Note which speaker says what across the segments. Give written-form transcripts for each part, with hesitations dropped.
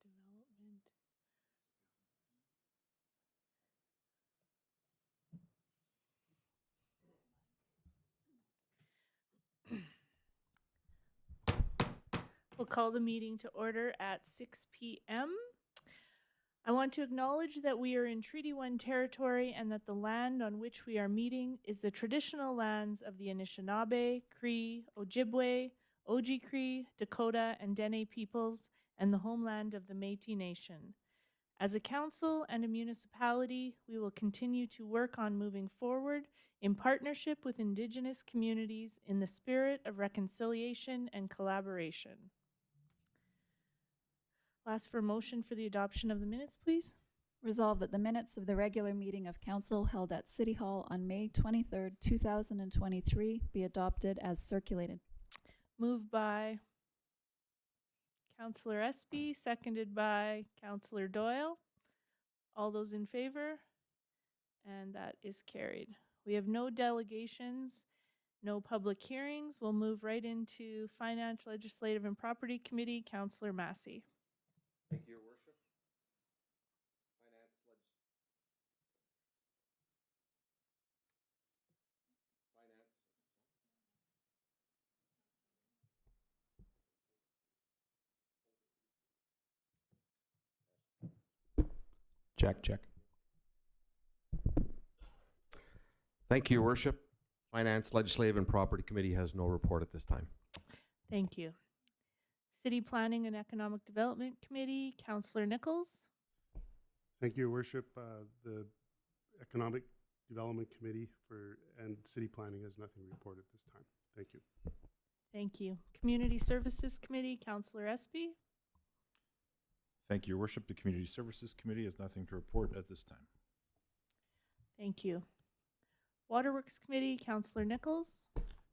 Speaker 1: development. We'll call the meeting to order at 6 p.m. I want to acknowledge that we are in Treaty 1 territory and that the land on which we are meeting is the traditional lands of the Anishinaabe, Cree, Ojibwe, Oji-Cree, Dakota, and Dene peoples, and the homeland of the Métis Nation. As a council and a municipality, we will continue to work on moving forward in partnership with Indigenous communities in the spirit of reconciliation and collaboration. Ask for a motion for the adoption of the minutes, please.
Speaker 2: Resolved that the minutes of the regular meeting of council held at City Hall on May 23rd, 2023 be adopted as circulated.
Speaker 1: Moved by Councillor Espy, seconded by Councillor Doyle. All those in favor? And that is carried. We have no delegations, no public hearings. We'll move right into Finance, Legislative, and Property Committee. Councillor Massey.
Speaker 3: Thank you, Your Worship. Check. Thank you, Your Worship. Finance, Legislative, and Property Committee has no report at this time.
Speaker 1: Thank you. City Planning and Economic Development Committee, Councillor Nichols.
Speaker 4: Thank you, Your Worship. The Economic Development Committee and City Planning has nothing to report at this time. Thank you.
Speaker 1: Thank you. Community Services Committee, Councillor Espy.
Speaker 5: Thank you, Your Worship. The Community Services Committee has nothing to report at this time.
Speaker 1: Thank you. Waterworks Committee, Councillor Nichols.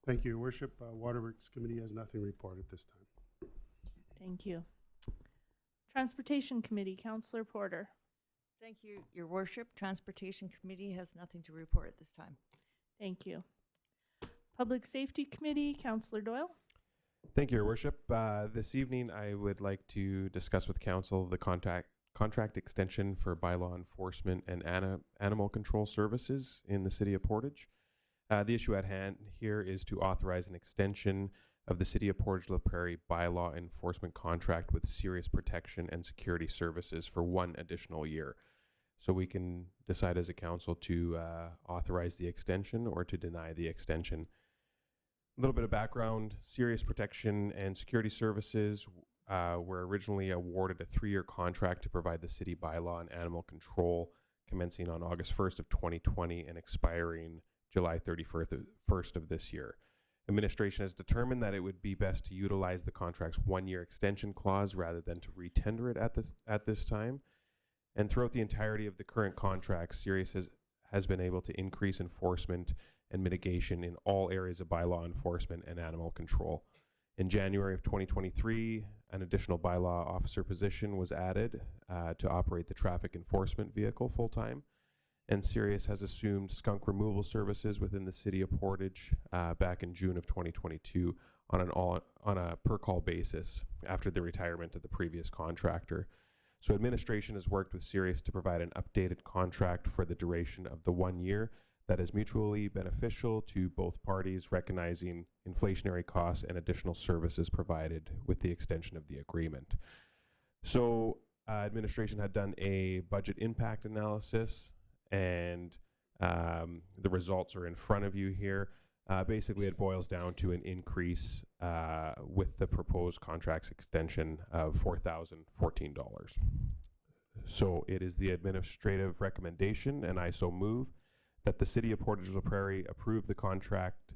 Speaker 4: Thank you, Your Worship. Waterworks Committee has nothing to report at this time.
Speaker 1: Thank you. Transportation Committee, Councillor Porter.
Speaker 6: Thank you, Your Worship. Transportation Committee has nothing to report at this time.
Speaker 1: Thank you. Public Safety Committee, Councillor Doyle.
Speaker 3: Thank you, Your Worship. This evening, I would like to discuss with Council the contract extension for bylaw enforcement and animal control services in the City of Portage. The issue at hand here is to authorize an extension of the City of Portage la Prairie bylaw enforcement contract with Serious Protection and Security Services for 1 additional year. So we can decide as a council to authorize the extension or to deny the extension. A little bit of background: Serious Protection and Security Services were originally awarded a 3-year contract to provide the city bylaw and animal control, commencing on August 1st of 2020 and expiring July 31st of this year. Administration has determined that it would be best to utilize the contract's 1-year extension clause rather than to retender it at this time. And throughout the entirety of the current contract, Serious has been able to increase enforcement and mitigation in all areas of bylaw enforcement and animal control. In January of 2023, an additional bylaw officer position was added to operate the traffic enforcement vehicle full-time. And Serious has assumed skunk removal services within the City of Portage back in June of 2022 on a per-call basis after the retirement of the previous contractor. So administration has worked with Serious to provide an updated contract for the duration of the 1 year that is mutually beneficial to both parties, recognizing inflationary costs and additional services provided with the extension of the agreement. So administration had done a budget impact analysis, and the results are in front of you here. Basically, it boils down to an increase with the proposed contract's extension of $4,014. So it is the administrative recommendation, and I so move, that the City of Portage la Prairie approve the contract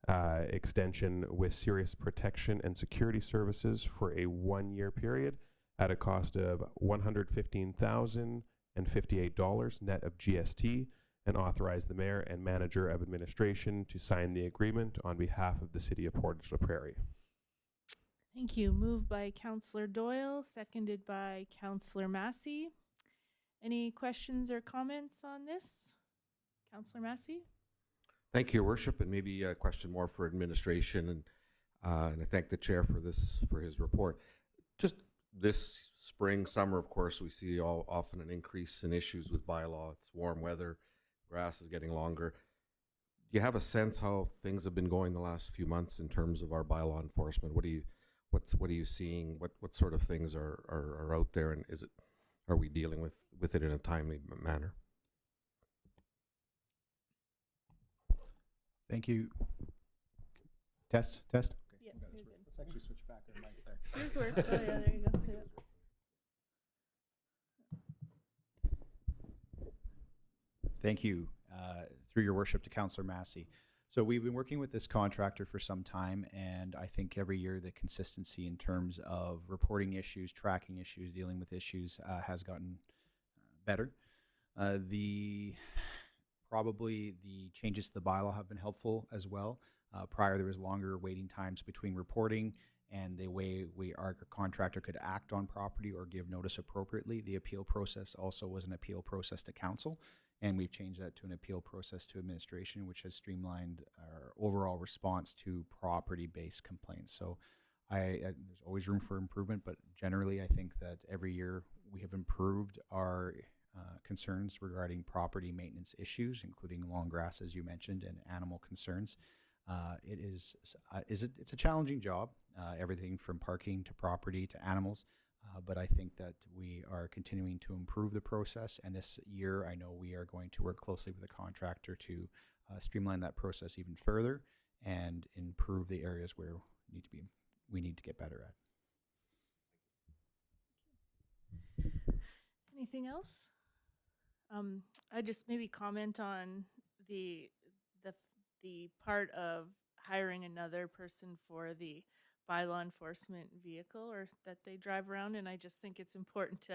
Speaker 3: extension with Serious Protection and Security Services for a 1-year period at a cost of $115,058 net of GST, and authorize the Mayor and Manager of Administration to sign the agreement on behalf of the City of Portage la Prairie.
Speaker 1: Thank you. Moved by Councillor Doyle, seconded by Councillor Massey. Any questions or comments on this? Councillor Massey?
Speaker 3: Thank you, Your Worship, and maybe a question more for administration, and I thank the chair for his report. Just this
Speaker 7: spring, summer, of course, we see often an increase in issues with bylaw. It's warm weather, grass is getting longer. Do you have a sense how things have been going the last few months in terms of our bylaw enforcement? What are you seeing? What sort of things are out there, and are we dealing with it in a timely manner?
Speaker 8: Thank you. Test.
Speaker 1: Yeah, you're good.
Speaker 8: Let's actually switch back our mics there.
Speaker 1: Yours works. Oh, yeah, there you go. Yeah.
Speaker 8: Thank you, through your worship, to Councillor Massey. So we've been working with this contractor for some time, and I think every year the consistency in terms of reporting issues, tracking issues, dealing with issues has gotten better. Probably the changes to the bylaw have been helpful as well. Prior, there was longer waiting times between reporting and the way our contractor could act on property or give notice appropriately. The appeal process also was an appeal process to council, and we've changed that to an appeal process to administration, which has streamlined our overall response to property-based complaints. So there's always room for improvement, but generally I think that every year we have improved our concerns regarding property maintenance issues, including long grass, as you mentioned, and animal concerns. It's a challenging job, everything from parking to property to animals, but I think that we are continuing to improve the process, and this year I know we are going to work closely with the contractor to streamline that process even further and improve the areas where we need to get better at.
Speaker 1: Anything else? I just maybe comment on the part of hiring another person for the bylaw enforcement vehicle or that they drive around, and I just think it's important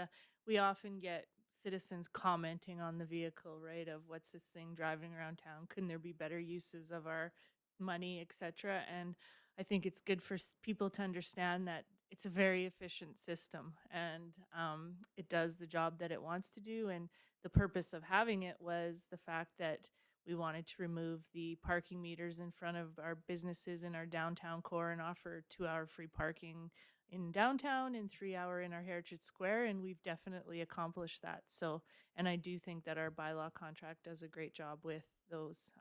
Speaker 1: we often get citizens commenting on the vehicle, right, of what's this thing driving around town, couldn't there be better uses of our money, etc. And I think it's good for people to understand that it's a very efficient system, and it does the job that it wants to do. And the purpose of having it was the fact that we wanted to remove the parking meters in front of our businesses in our downtown core and offer 2-hour free parking in downtown and 3-hour in our Heritage Square, and we've definitely accomplished that. So, and I do think that our bylaw contract does a great job with those.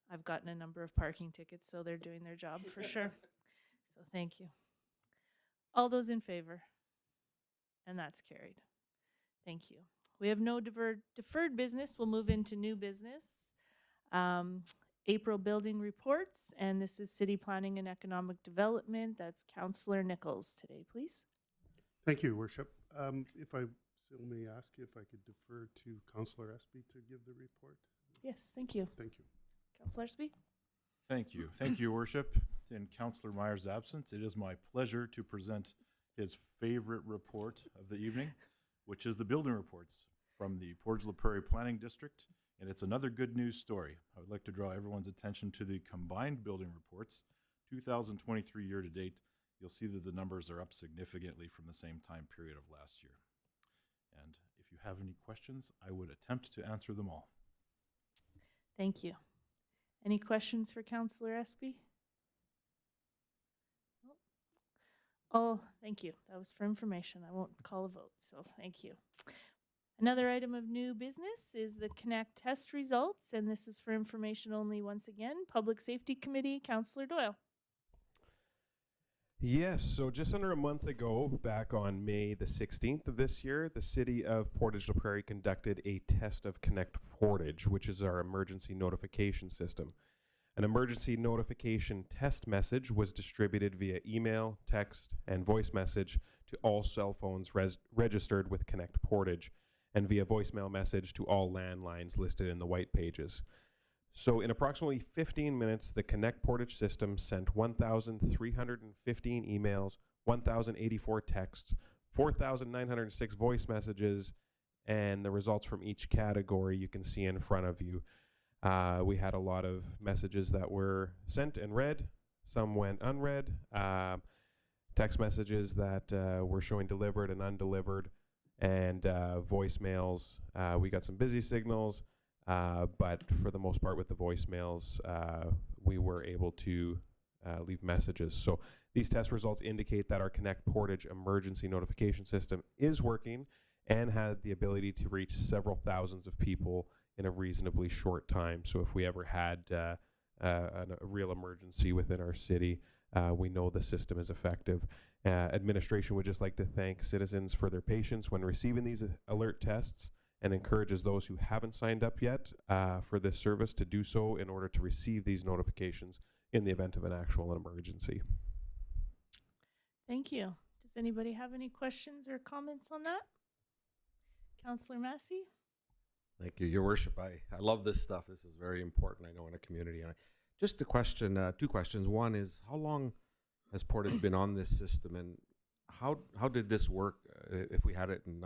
Speaker 1: I've gotten a number of parking tickets, so they're doing their job for sure. So thank you. All those in favor? And that's carried. Thank you. We have no deferred business. We'll move into new business. April building reports, and this is City Planning and Economic Development. That's Councillor Nichols today, please.
Speaker 4: Thank you, Worship. If I still may ask you if I could defer to Councillor Espy to give the report.
Speaker 1: Yes, thank you.
Speaker 4: Thank you.
Speaker 1: Councillor Espy?
Speaker 5: Thank you. Thank you, Worship. In Councillor Meyer's absence, it is my pleasure to present his favorite report of the evening, which is the building reports from the Portage la Prairie Planning District. And it's another good news story. I would like to draw everyone's attention to the combined building reports, 2023 year to date. You'll see that the numbers are up significantly from the same time period of last year. And if you have any questions, I would attempt to answer them all.
Speaker 1: Thank you. Any questions for Councillor Espy? Nope. Oh, thank you. That was for information. I won't call a vote, so thank you. Another item of new business is the Connect test results, and this is for information only once again. Public Safety Committee, Councillor Doyle.
Speaker 3: Yes, so just under a month ago, back on May the 16th of this year, the city of Portage la Prairie conducted a test of Connect Portage, which is our emergency notification system. An emergency notification test message was distributed via email, text, and voice message to all cell phones registered with Connect Portage, and via voicemail message to all landlines listed in the white pages. So in approximately 15 minutes, the Connect Portage system sent 1,315 emails, 1,084 texts, 4,906 voice messages, and the results from each category you can see in front of you. We had a lot of messages that were sent and read. Some went unread. Text messages that were showing delivered and undelivered. And voicemails, we got some busy signals, but for the most part with the voicemails, we were able to leave messages. So These test results indicate that our Connect Portage emergency notification system is working and had the ability to reach several thousands of people in a reasonably short time. So if we ever had a real emergency within our city, we know the system is effective. Administration would just like to thank citizens for their patience when receiving these alert tests and encourages those who haven't signed up yet for this service to do so in order to receive these notifications in the event of an actual emergency.
Speaker 1: Thank you. Does anybody have any questions or comments on that? Councillor Massey?
Speaker 7: Thank you, Your Worship. I love this stuff. This is very important, I know, in a community. And just a question, two questions. One is, how long has Portage been on this system, and how did this work if we had it in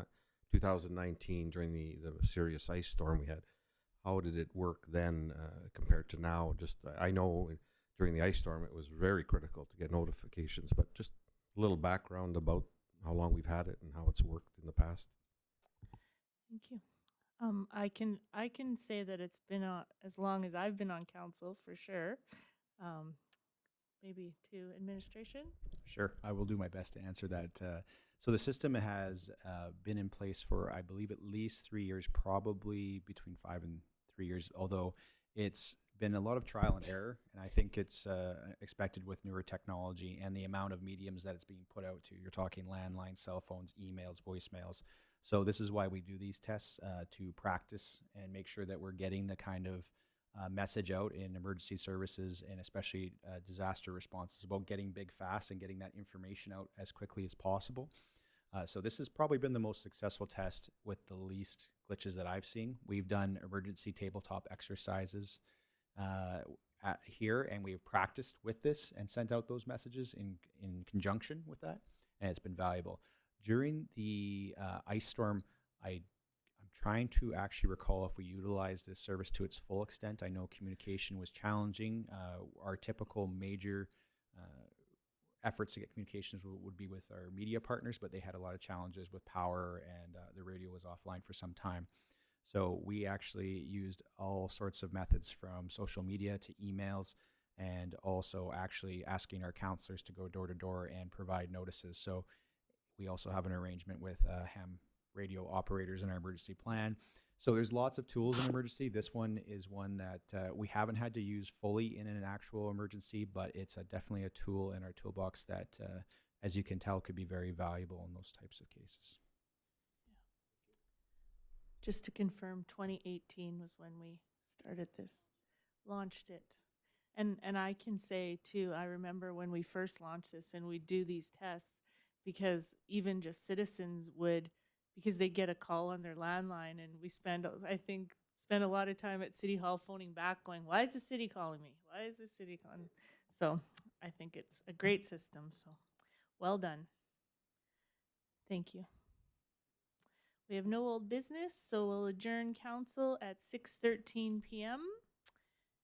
Speaker 7: 2019 during the serious ice storm we had? How did it work then compared to now? Just I know during the ice storm it was very critical to get notifications, but just a little background about how long we've had it and how it's worked in the past.
Speaker 1: Thank you. I can say that it's been as long as I've been on council, for sure. Maybe to administration.
Speaker 8: Sure, I will do my best to answer that. So the system has been in place for, I believe, at least 3 years, probably between 5 and 3 years, although it's been a lot of trial and error, and I think it's expected with newer technology and the amount of mediums that it's being put out to. You're talking landlines, cell phones, emails, voicemails. So this is why we do these tests, to practice and make sure that we're getting the kind of message out in emergency services and especially disaster responses about getting big fast and getting that information out as quickly as possible. So this has probably been the most successful test with the least glitches that I've seen. We've done emergency tabletop exercises here, and we've practiced with this and sent out those messages in conjunction with that, and it's been valuable. During the ice storm, I'm trying to actually recall if we utilized this service to its full extent. I know communication was challenging. Our typical major efforts to get communications would be with our media partners, but they had a lot of challenges with power, and the radio was offline for some time. So we actually used all sorts of methods, from social media to emails, and also actually asking our counselors to go door to door and provide notices. So we also have an arrangement with ham radio operators in our emergency plan. So there's lots of tools in emergency. This one is one that we haven't had to use fully in an actual emergency, but it's definitely a tool in our toolbox that, as you can tell, could be very valuable in those types of cases.
Speaker 1: Just to confirm, 2018 was when we started this, launched it. And I can say, too, I remember when we first launched this and we'd do these tests, because even just citizens would, because they get a call on their landline, and we spend a lot of time at City Hall phoning back going, why is the city calling me? Why is the city calling? So I think it's a great system. So well done. Thank you. We have no old business, so we'll adjourn council at 6:13 p.m.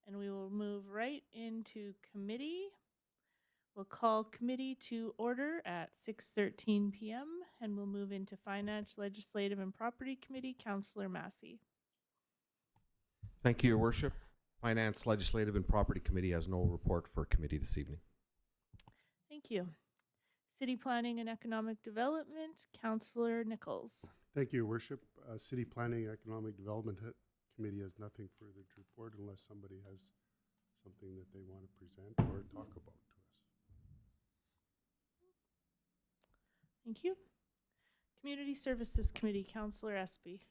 Speaker 1: and we will move right into committee. We'll call committee to order at 6:13 p.m. and we'll move into Finance, Legislative, and Property Committee. Councillor Massey.
Speaker 7: Thank you, Your Worship. Finance, Legislative, and Property Committee has no report for committee this evening.
Speaker 1: Thank you. City Planning and Economic Development, Councillor Nichols.
Speaker 4: Thank you, Your Worship. City Planning Economic Development Committee has nothing further to report unless somebody has something that they want to present or talk about to us.
Speaker 1: Thank you. Community Services Committee, Councillor Espy.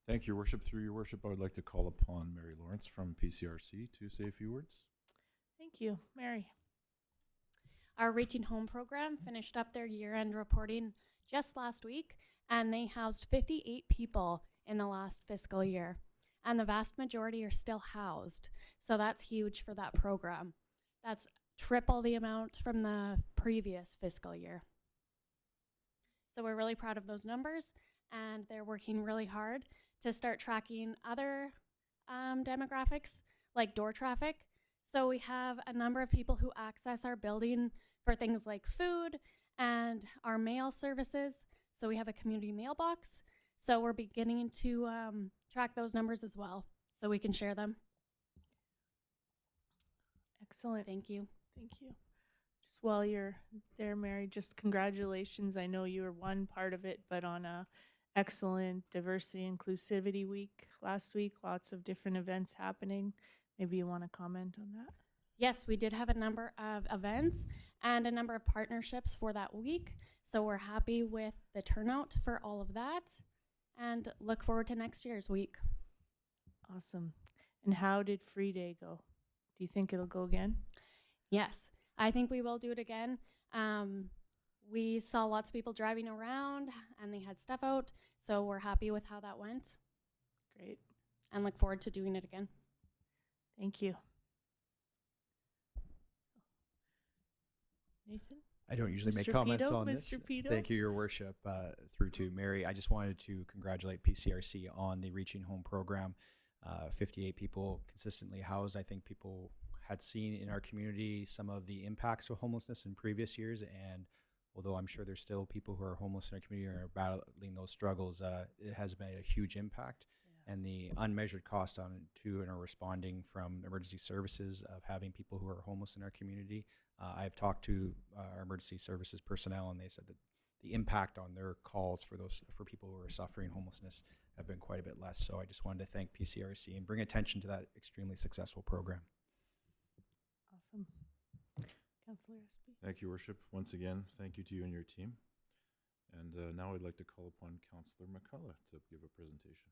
Speaker 5: Thank you, Your Worship. Through Your Worship, I would like to call upon Mary Lawrence from PCRC to say a few words.
Speaker 1: Thank you. Mary.
Speaker 9: Our Reaching Home program finished up their year-end reporting just last week, and they housed 58 people in the last fiscal year, and the vast majority are still housed. So that's huge for that program. That's triple the amount from the previous fiscal year. So we're really proud of those numbers, and they're working really hard to start tracking other demographics like door traffic. So we have a number of people who access our building for things like food and our mail services. So we have a community mailbox. So we're beginning to track those numbers as well, so we can share them.
Speaker 1: Excellent.
Speaker 9: Thank you.
Speaker 1: Thank you. while you're there, Mary, just congratulations. I know you were one part of it, but on a excellent diversity inclusivity week last week, lots of different events happening. Maybe you want to comment on that?
Speaker 9: Yes, we did have a number of events and a number of partnerships for that week. So we're happy with the turnout for all of that and look forward to next year's week.
Speaker 1: Awesome. And how did Free Day go? Do you think it'll go again?
Speaker 9: Yes, I think we will do it again. We saw lots of people driving around and they had stuff out. So we're happy with how that went
Speaker 1: Great.
Speaker 9: and look forward to doing it again.
Speaker 1: Thank you. Nathan?
Speaker 8: I don't usually make
Speaker 1: Mr.
Speaker 8: comments
Speaker 1: Pito?
Speaker 8: on
Speaker 1: Mr.
Speaker 8: this.
Speaker 1: Pito?
Speaker 8: Thank you, Your Worship. Through to Mary, I just wanted to congratulate PCRC on the Reaching Home program. 58 people consistently housed. I think people had seen in our community some of the impacts of homelessness in previous years, and although I'm sure there's still people who are homeless in our community and are battling those struggles, it has made a huge impact.
Speaker 1: Yeah.
Speaker 8: And the unmeasured cost on to and are responding from emergency services of having people who are homeless in our community. I've talked to our emergency services personnel, and they said that the impact on their calls for people who are suffering homelessness have been quite a bit less. So I just wanted to thank PCRC and bring attention to that extremely successful program.
Speaker 1: Awesome. Councillor Espy.
Speaker 5: Thank you, Worship. Once again, thank you to you and your team. And now I'd like to call upon Councillor McCullough to give a presentation.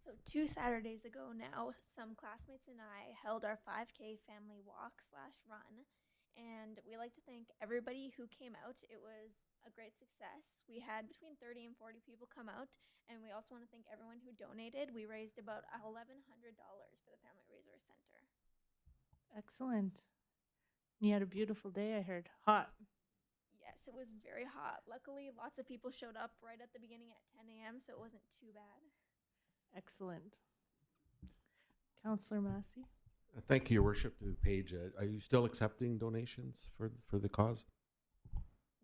Speaker 10: So 2 Saturdays ago now, some classmates and I held our 5K family walk/run, and we like to thank everybody who came out. It was a great success. We had between 30 and 40 people come out, and we also want to thank everyone who donated. We raised about $1,100 for the Family Resource Center.
Speaker 1: Excellent. You had a beautiful day, I heard. Hot.
Speaker 10: Yes, it was very hot. Luckily, lots of people showed up right at the beginning at 10 a.m., so it wasn't too bad.
Speaker 1: Excellent. Councillor Massey.
Speaker 7: Thank you, Your Worship. To Paige, are you still accepting donations for the cause?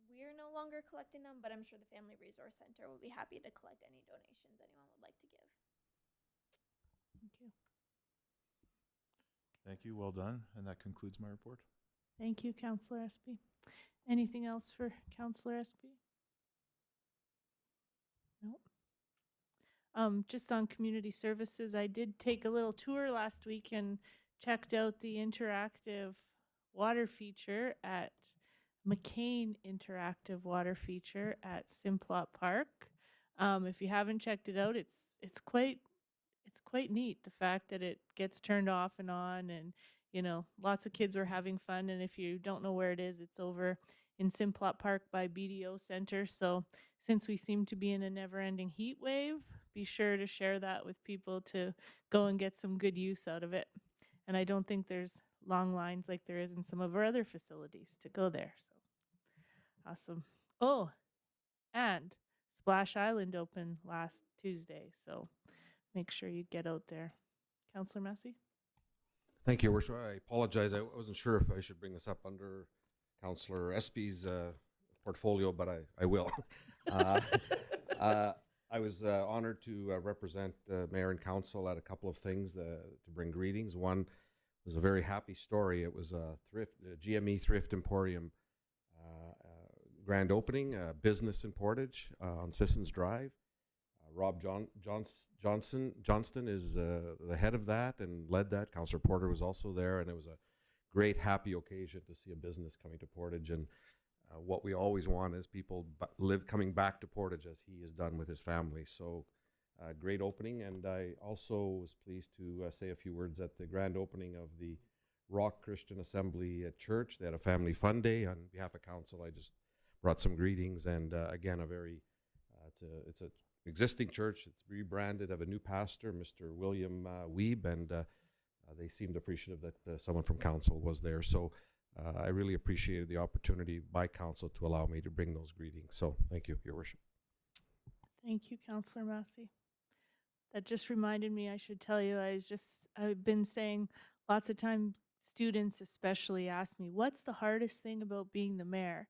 Speaker 10: We're no longer collecting them, but I'm sure the Family Resource Center will be happy to collect any donations anyone would like to give.
Speaker 1: Thank you.
Speaker 5: Thank you. Well done. And that concludes my report.
Speaker 1: Thank you, Councillor Espy. Anything else for Councillor Espy? No. Just on community services, I did take a little tour last week and checked out the interactive water feature at McCain Interactive Water Feature at Simplot Park. If you haven't checked it out, it's quite neat. The fact that it gets turned off and on, and lots of kids were having fun. And if you don't know where it is, it's over in Simplot Park by BDO Center. So since we seem to be in a never-ending heat wave, be sure to share that with people to go and get some good use out of it. And I don't think there's long lines like there is in some of our other facilities to go there. So awesome. Oh, and Splash Island opened last Tuesday. So make sure you get out there. Councillor Massey?
Speaker 7: Thank you, Your Worship. I apologize. I wasn't sure if I should bring this up under Councillor Espy's portfolio, but I will. I was honored to represent Mayor and Council at a couple of things to bring greetings. One was a very happy story. It was a GME Thrift Emporium grand opening, business in Portage on Sissons Drive. Rob Johnston is the head of that and led that. Councillor Porter was also there, and it was a great, happy occasion to see a business coming to Portage. And what we always want is people coming back to Portage as he has done with his family. So great opening. And I also was pleased to say a few words at the grand opening of the Rock Christian Assembly at Church. They had a family fun day. On behalf of council, I just brought some greetings. And again, it's a existing church. It's rebranded, of a new pastor, Mr. William Weeb, and they seemed appreciative that someone from council was there. So I really appreciated the opportunity by council to allow me to bring those greetings. So thank you, Your Worship.
Speaker 1: Thank you, Councillor Massey. That just reminded me, I should tell you, I've been saying lots of times, students especially ask me, what's the hardest thing about being the mayor?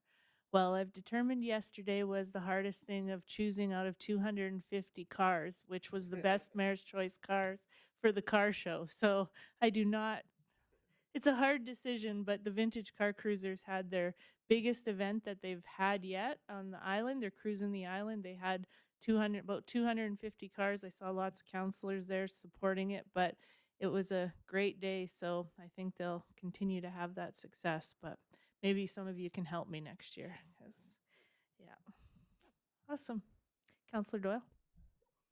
Speaker 1: Well, I've determined yesterday was the hardest thing of choosing out of 250 cars, which was the best Mayor's Choice cars for the car show. So I do not It's a hard decision, but the Vintage Car Cruisers had their biggest event that they've had yet on the island. They're cruising the island. They had about 250 cars. I saw lots of counselors there supporting it, but it was a great day. So I think they'll continue to have that success. But maybe some of you can help me next year. 'Cause, yeah, awesome. Counselor Doyle.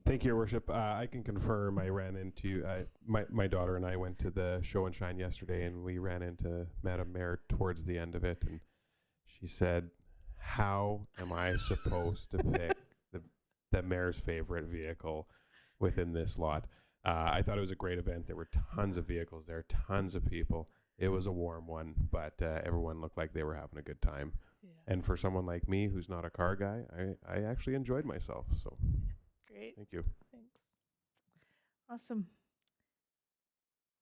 Speaker 3: Thank you, Your Worship. I can confirm I ran into, my daughter and I went to the show and shine yesterday, and we ran into Madam Mayor towards the end of it, and she said, how am I supposed to pick the mayor's favorite vehicle within this lot? I thought it was a great event. There were tons of vehicles there, tons of people. It was a warm one, but everyone looked like they were having a good time.
Speaker 1: Yeah.
Speaker 3: And for someone like me who's not a car guy, I actually enjoyed myself, so
Speaker 1: Great.
Speaker 3: thank you.
Speaker 1: Thanks. Awesome.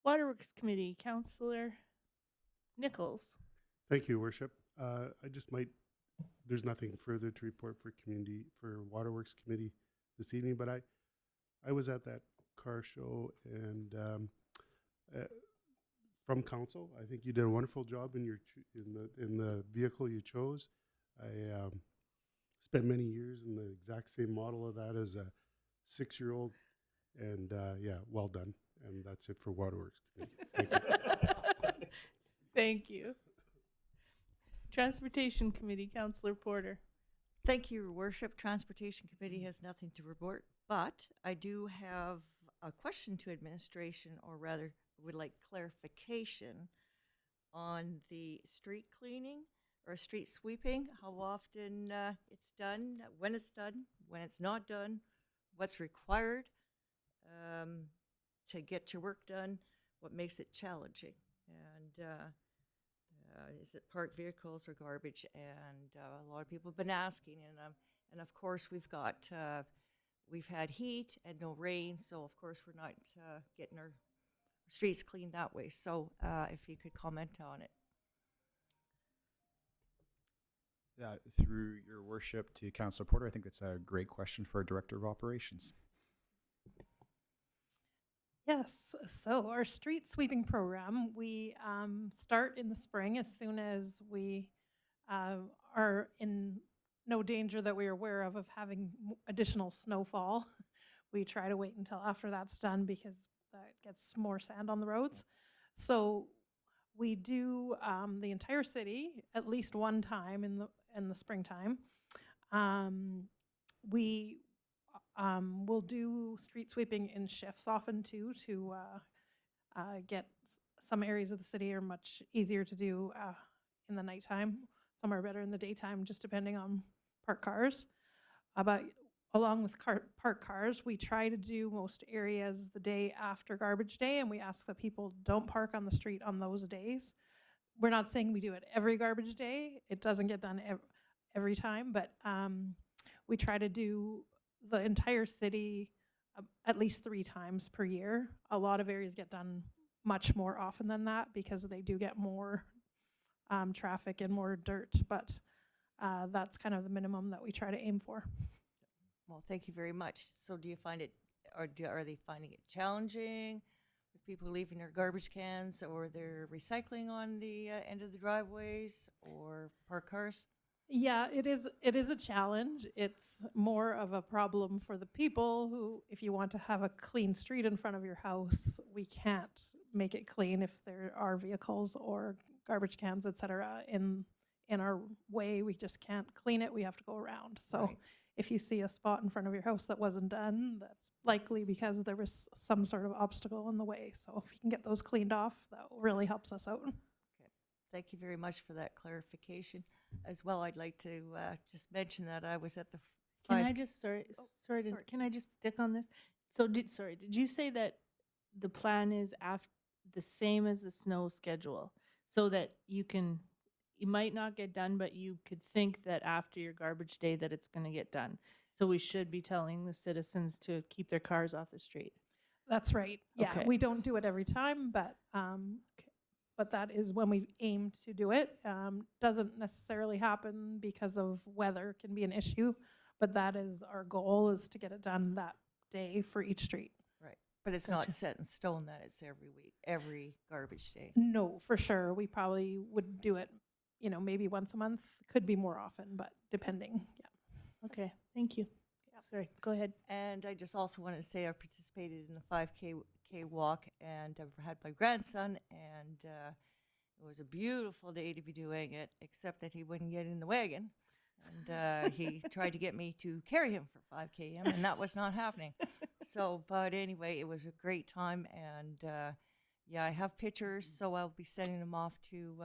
Speaker 1: Waterworks Committee, Counselor Nichols.
Speaker 4: Thank you, Worship. I just might, there's nothing further to report for Waterworks Committee this evening, but I was at that car show and from council, I think you did a wonderful job in in the vehicle you chose. I spent many years in the exact same model of that as a 6-year-old, and yeah, well done. And that's it for Waterworks Committee. Thank you.
Speaker 1: Thank you. Transportation Committee, Counselor Porter.
Speaker 6: Thank you, Your Worship. Transportation Committee has nothing to report, but I do have a question to administration, or rather would like clarification on the street cleaning or street sweeping, how often it's done, when it's not done, what's required to get your work done, what makes it challenging, and is it parked vehicles or garbage? And a lot of people have been asking, and of course we've had heat and no rain, so of course we're not getting our streets cleaned that way. So if you could comment on it.
Speaker 8: Through Your Worship to Councilor Porter, I think that's a great question for our Director of Operations.
Speaker 11: Yes, so our street sweeping program, we start in the spring as soon as we are in no danger that we're aware of having additional snowfall. We try to wait until after that's done because that gets more sand on the roads. So we do the entire city at least one time in the springtime. We will do street sweeping in shifts often too to get some areas of the city are much easier to do in the nighttime. Some are better in the daytime, just depending on parked cars. But along with parked cars, we try to do most areas the day after garbage day, and we ask that people don't park on the street on those days. We're not saying we do it every garbage day. It doesn't get done every time, but we try to do the entire city at least 3 times per year. A lot of areas get done much more often than that because they do get more traffic and more dirt, but that's kind of the minimum that we try to aim for.
Speaker 6: Well, thank you very much. So do you find it, or are they finding it challenging with people leaving their garbage cans, or they're recycling on the end of the driveways or parked cars?
Speaker 11: Yeah, it is a challenge. It's more of a problem for the people who, if you want to have a clean street in front of your house, we can't make it clean if there are vehicles or garbage cans, etc. in our way. We just can't clean it. We have to go around. So
Speaker 6: Right.
Speaker 11: If you see a spot in front of your house that wasn't done, that's likely because there was some sort of obstacle in the way. So if you can get those cleaned off, that really helps us out.
Speaker 6: Okay. Thank you very much for that clarification. As well, I'd like to just mention that I was at the
Speaker 1: Can I just, sorry, can I just stick on this? So did you say that the plan is the same as the snow schedule? So that it might not get done, but you could think that after your garbage day that it's going to get done. So we should be telling the citizens to keep their cars off the street.
Speaker 11: That's right. Yeah,
Speaker 1: Okay.
Speaker 11: we don't do it every time, but that is when we aim to do it. Doesn't necessarily happen because of weather can be an issue, but that is our goal, is to get it done that day for each street.
Speaker 6: Right. But it's
Speaker 1: Gotcha.
Speaker 6: not set in stone that it's every week, every garbage day.
Speaker 11: No, for sure. We probably would do it, maybe once a month. Could be more often, but depending. Yeah.
Speaker 1: Okay, thank you.
Speaker 6: Yep.
Speaker 1: Sorry, go ahead.
Speaker 6: And I just also wanted to say I participated in the 5K walk, and I've had my grandson, and it was a beautiful day to be doing it, except that he wouldn't get in the wagon. And he tried to get me to carry him for 5 km, and that was not happening. So, but anyway, it was a great time. And yeah, I have pictures, so I'll be sending them off to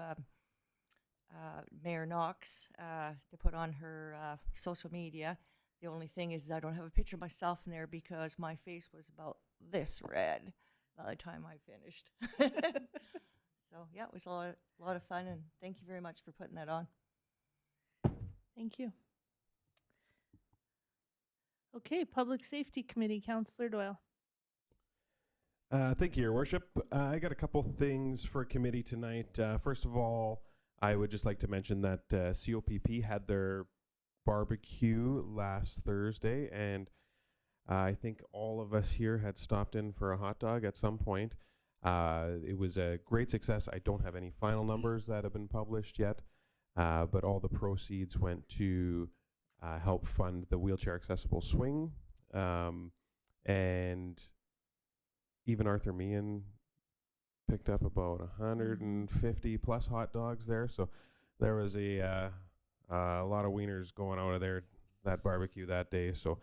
Speaker 6: Mayor Knox to put on her social media. The only thing is I don't have a picture of myself in there because my face was about this red by the time I finished. So yeah, it was a lot of fun, and thank you very much for putting that on.
Speaker 1: Thank you. Okay, Public Safety Committee, Councillor Doyle.
Speaker 3: Thank you, Your Worship. I got a couple things for committee tonight. First of all, I would just like to mention that COPP had their barbecue last Thursday, and I think all of us here had stopped in for a hot dog at some point. It was a great success. I don't have any final numbers that have been published yet, but all the proceeds went to help fund the wheelchair accessible swing, and even Arthur Meehan picked up about 150 plus hot dogs there. So there was a lot of wieners going out of there, that barbecue that day. So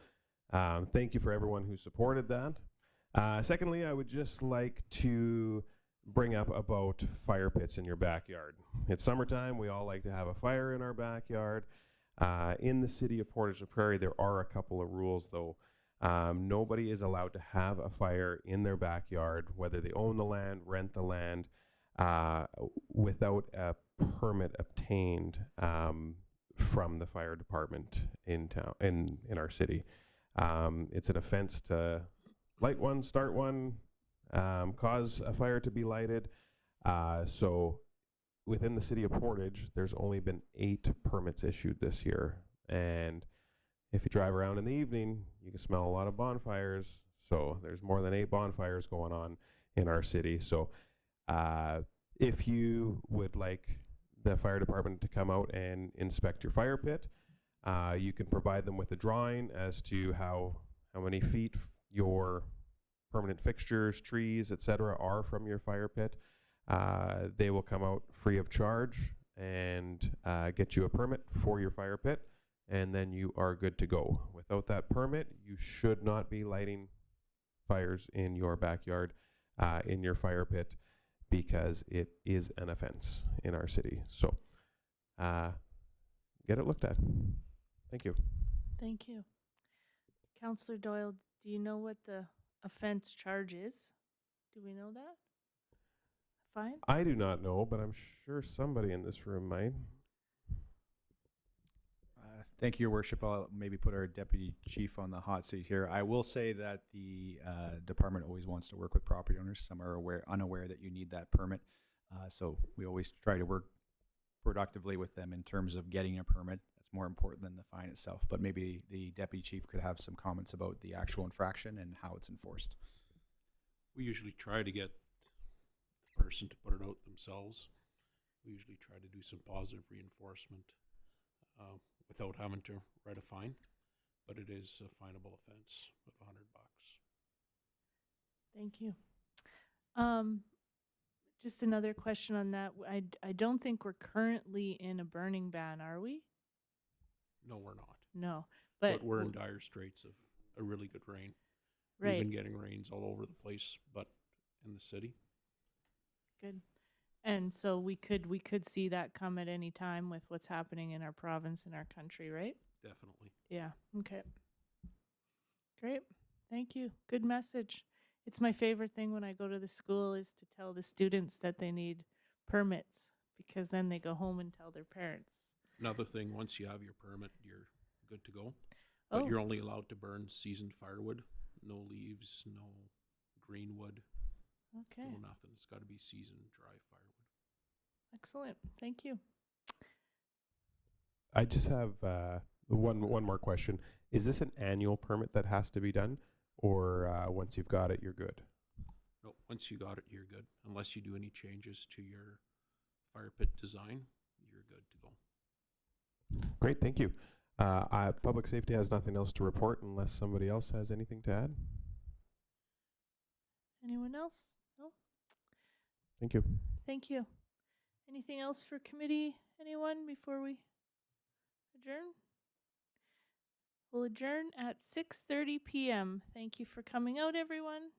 Speaker 3: thank you for everyone who supported that. Secondly, I would just like to bring up about fire pits in your backyard. It's summertime. We all like to have a fire in our backyard. In the city of Portage la Prairie, there are a couple of rules, though. Nobody is allowed to have a fire in their backyard, whether they own the land, rent the land, without a permit obtained from the fire department in town, in our city. It's an offense to light one, start one, cause a fire to be lighted. So within the city of Portage, there's only been 8 permits issued this year. And if you drive around in the evening, you can smell a lot of bonfires. So there's more than 8 bonfires going on in our city. So if you would like the fire department to come out and inspect your fire pit, you can provide them with a drawing as to how many feet your permanent fixtures, trees, etc. are from your fire pit. They will come out free of charge and get you a permit for your fire pit, and then you are good to go. Without that permit, you should not be lighting fires in your backyard, in your fire pit, because it is an offense in our city. So get it looked at. Thank you.
Speaker 1: Thank you. Councillor Doyle, do you know what the offense charge is? Do we know that? Fine.
Speaker 3: I do not know, but I'm sure somebody in this room might.
Speaker 8: Thank you, Your Worship. I'll maybe put our deputy chief on the hot seat here. I will say that the department always wants to work with property owners. Some are unaware that you need that permit. So we always try to work productively with them in terms of getting a permit. That's more important than the fine itself. But maybe the deputy chief could have some comments about the actual infraction and how it's enforced.
Speaker 12: We usually try to get the person to put it out themselves. We usually try to do some positive reinforcement without having to write a fine, but it is a finable offense of $100.
Speaker 1: Thank you. Just another question on that. I don't think we're currently in a burning ban, are we?
Speaker 12: No, we're not.
Speaker 1: No,
Speaker 12: But we're in dire straits of a really good rain.
Speaker 1: Right.
Speaker 12: We've been getting rains all over the place, but in the city.
Speaker 1: Good. And so we could see that come at any time with what's happening in our province and our country, right?
Speaker 12: Definitely.
Speaker 1: Yeah. Okay. Great. Thank you. Good message. It's my favorite thing when I go to the school is to tell the students that they need permits, because then they go home and tell their parents.
Speaker 12: Another thing, once you have your permit, you're good to go. But you're only allowed to burn seasoned firewood. No leaves, no green wood.
Speaker 1: Okay.
Speaker 12: No nothing. It's got to be seasoned dry firewood.
Speaker 1: Excellent. Thank you.
Speaker 3: I just have one more question. Is this an annual permit that has to be done, or once you've got it, you're good?
Speaker 12: No, once you got it, you're good. Unless you do any changes to your fire pit design, you're good to go.
Speaker 3: Great, thank you. Public safety has nothing else to report unless somebody else has anything to add.
Speaker 1: Anyone else? No?
Speaker 3: Thank you.
Speaker 1: Thank you. Anything else for committee? Anyone before we adjourn? We'll adjourn at 6:30 p.m. Thank you for coming out, everyone.